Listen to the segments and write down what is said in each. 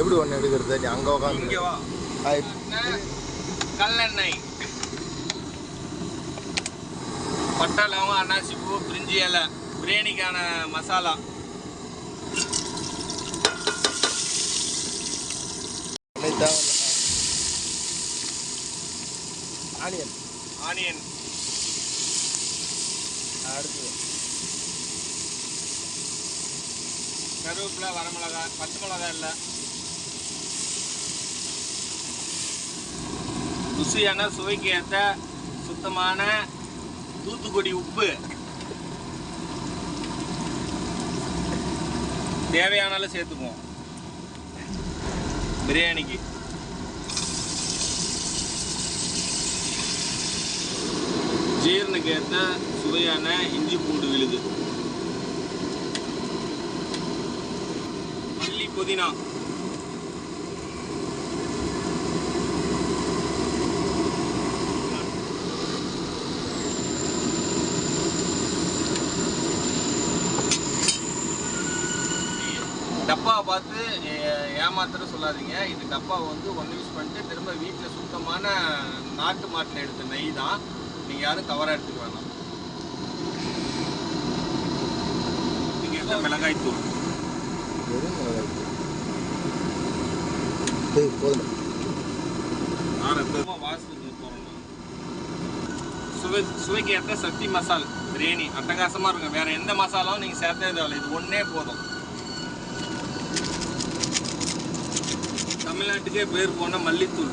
எப்படி ஒன்று எடுக்கிறது? நீ அங்கே உட்காந்து இங்கே வா. கல்லெண்ணெய், பட்டை, லவங்கம், அன்னாசி பூ, பிரிஞ்சி இலை, பிரியாணிக்கான மசாலா, ஆனியன் ஆனியன், அடுத்து கருவேப்பிலை, வரமிளகாய், பச்சை மிளகாய் இல்லை, ருசியான சுவைக்கு ஏற்ற சுத்தமான தூத்துக்குடி உப்பு, தேவையான அளவு சேர்த்துக்குவோம் பிரியாணிக்கு. ஜீரனுக்கு ஏற்ற சுவையான இஞ்சி பூண்டு விழுது, மல்லி, புதினா, டப்பாவை பார்த்து ஏமாத்திர சொல்லாதீங்க. இது டப்பாவை வந்து ஒன்று யூஸ் பண்ணிட்டு திரும்ப வீட்டில் சுத்தமான நாட்டு மாட்டில் எடுத்த நெய் தான். நீங்கள் யாரும் தவறாக எடுத்துக்க வேணாம். நீங்கள் எடுத்த மிளகாய் தூள், வாசத்துக்கு போடணும். சுவைக்கு ஏற்ற சக்தி மசால் பிரியாணி அட்டகாசமாக இருக்கும். வேறு எந்த மசாலாவும் நீங்கள் சேர்த்தே தேவையில்லை, இது ஒன்றே போதும். தமிழ்நாட்டுக்கே பேர் போன மல்லித்தூள்,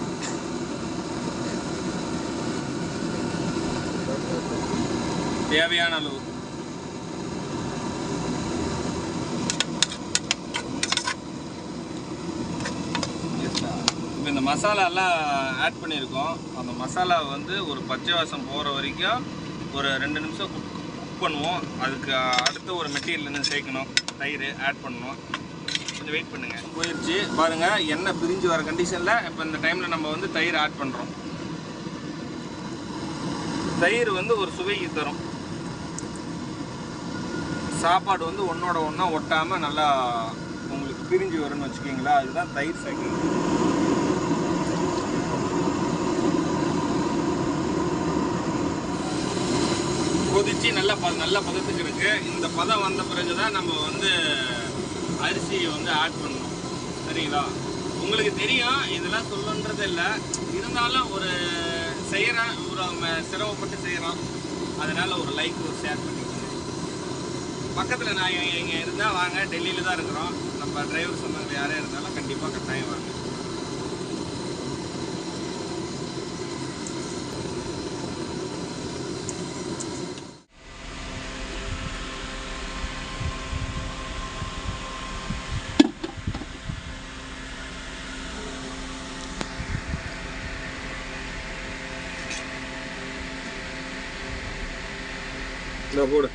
தேவையான அளவு. இப்போ இந்த மசாலா எல்லாம் ஆட் பண்ணியிருக்கோம். அந்த மசாலா வந்து ஒரு பச்சை வாசம் போகிற வரைக்கும் ஒரு 2 நிமிஷம் குக் பண்ணுவோம். அதுக்கு அடுத்த ஒரு மெட்டீரியல் என்ன சேர்க்கணும், தயிர் ஆட் பண்ணணும். கொஞ்சம் வெயிட் பண்ணுங்க. போயிடுச்சு பாருங்க, எண்ணெய் பிரிஞ்சு வர கண்டிஷனில் இப்போ இந்த டைமில் நம்ம வந்து தயிர் ஆட் பண்ணுறோம். தயிர் வந்து ஒரு சுவைக்கு தரும். சாப்பாடு வந்து ஒன்றோட ஒன்றா ஒட்டாமல் நல்லா உங்களுக்கு பிரிஞ்சு வரும்னு வச்சுக்கிங்களா, அதுதான் தயிர் சேர்க்கணும். கொதிச்சு நல்ல பதத்துக்கு இருக்கு. இந்த பதம் வந்த பிறகு தான் நம்ம வந்து அரிசியை வந்து ஆட் பண்ணணும். சரிங்களா? உங்களுக்கு தெரியும், இதெல்லாம் சொல்லணுன்றது இல்லை. இருந்தாலும் ஒரு செய்கிறேன், ஒரு சிரமப்பட்டு செய்கிறோம், அதனால் ஒரு லைக், ஒரு ஷேர் பண்ணிக்கோங்க. பக்கத்தில் நான் இங்கே இருந்தால் வாங்க, டெல்லியில் தான் இருக்கிறோம். நம்ம டிரைவர் சொன்னவங்க யாரே இருந்தாலும் கண்டிப்பாக கட்டாயம் வாங்க. போடு.